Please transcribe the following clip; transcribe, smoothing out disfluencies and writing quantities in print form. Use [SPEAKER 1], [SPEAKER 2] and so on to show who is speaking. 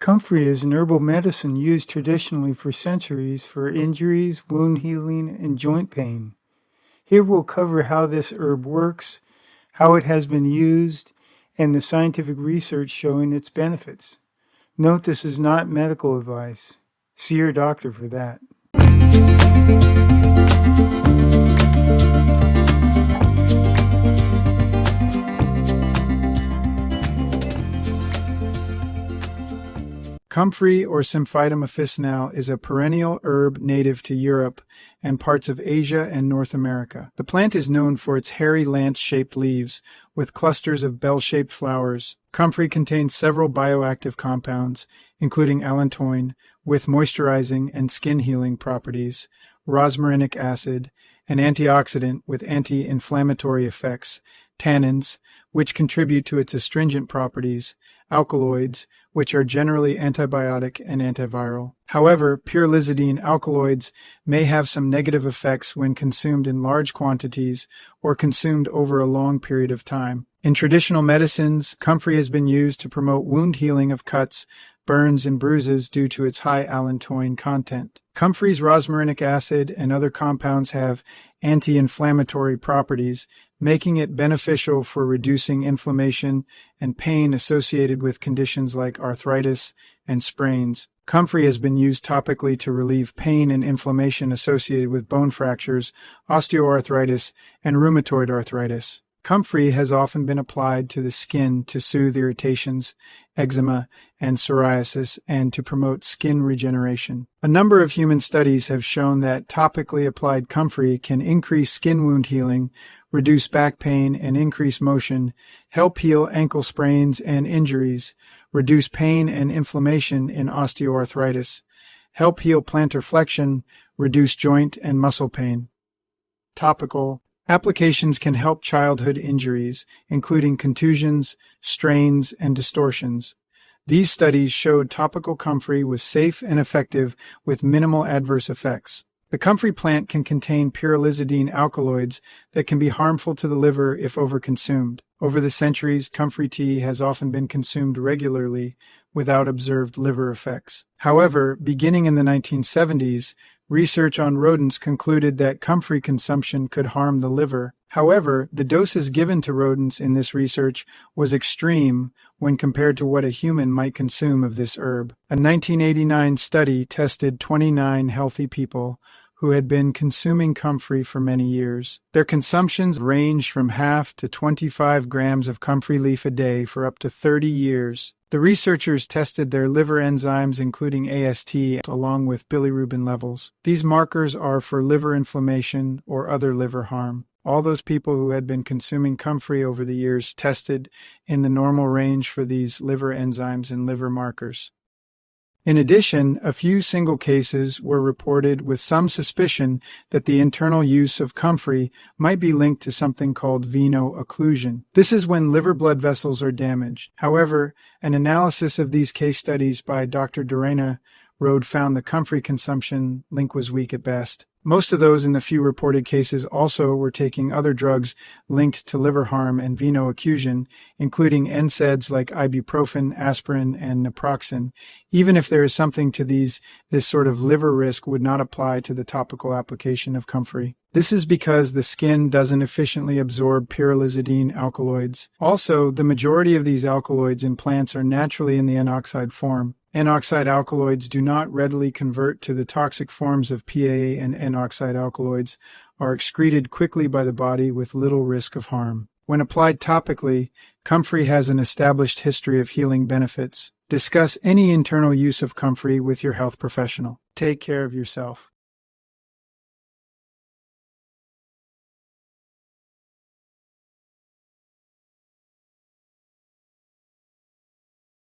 [SPEAKER 1] Comfrey is an herbal medicine used traditionally for centuries for injuries, wound healing, and joint pain. Here we'll cover how this herb works, how it has been used, and the scientific research showing its benefits. Note this is not medical advice. See your doctor for that. Comfrey or Symphytum officinale is a perennial herb native to Europe and parts of Asia and North America. The plant is known for its hairy lance-shaped leaves with clusters of bell-shaped flowers. Comfrey contains several bioactive compounds, including allantoin, with moisturizing and skin-healing properties, rosmarinic acid, an antioxidant with anti-inflammatory effects, tannins, which contribute to its astringent properties, alkaloids, which are generally antibiotic and antiviral. However, pyrrolizidine alkaloids may have some negative effects when consumed in large quantities or consumed over a long period of time. In traditional medicines, comfrey has been used to promote wound healing of cuts, burns, and bruises due to its high allantoin content. Comfrey's rosmarinic acid and other compounds have anti-inflammatory properties, making it beneficial for reducing inflammation and pain associated with conditions like arthritis and sprains. Comfrey has been used topically to relieve pain and inflammation associated with bone fractures, osteoarthritis, and rheumatoid arthritis. Comfrey has often been applied to the skin to soothe irritations, eczema, and psoriasis, and to promote skin regeneration. A number of human studies have shown that topically applied comfrey can increase skin wound healing, reduce back pain and increase motion, help heal ankle sprains and injuries, reduce pain and inflammation in osteoarthritis, help heal plantar flexion, reduce joint and muscle pain. Topical applications can help childhood injuries, including contusions, strains, and distortions. These studies showed topical comfrey was safe and effective with minimal adverse effects. The comfrey plant can contain pyrrolizidine alkaloids that can be harmful to the liver if overconsumed. Over the centuries, comfrey tea has often been consumed regularly without observed liver effects. However, beginning in the 1970s, research on rodents concluded that comfrey consumption could harm the liver. However, the doses given to rodents in this research was extreme when compared to what a human might consume of this herb. A 1989 study tested 29 healthy people who had been consuming comfrey for many years. Their consumptions ranged from half to 25 grams of comfrey leaf a day for up to 30 years. The researchers tested their liver enzymes, including AST, along with bilirubin levels. These markers are for liver inflammation or other liver harm. All those people who had been consuming comfrey over the years tested in the normal range for these liver enzymes and liver markers. In addition, a few single cases were reported with some suspicion that the internal use of comfrey might be linked to something called Veno-occlusion. This is when liver blood vessels are damaged. However, an analysis of these case studies by Dr. Dorena Road found the comfrey consumption link was weak at best. Most of those in the few reported cases also were taking other drugs linked to liver harm and Veno-occlusion, including NSAIDs like ibuprofen, aspirin, and naproxen. Even if there is something to these, this sort of liver risk would not apply to the topical application of comfrey. This is because the skin doesn't efficiently absorb pyrrolizidine alkaloids. Also, the majority of these alkaloids in plants are naturally in the N-oxide form. N-oxide alkaloids do not readily convert to the toxic forms of PAA, and N-oxide alkaloids are excreted quickly by the body with little risk of harm. When applied topically, comfrey has an established history of healing benefits. Discuss any internal use of comfrey with your health professional. Take care of yourself.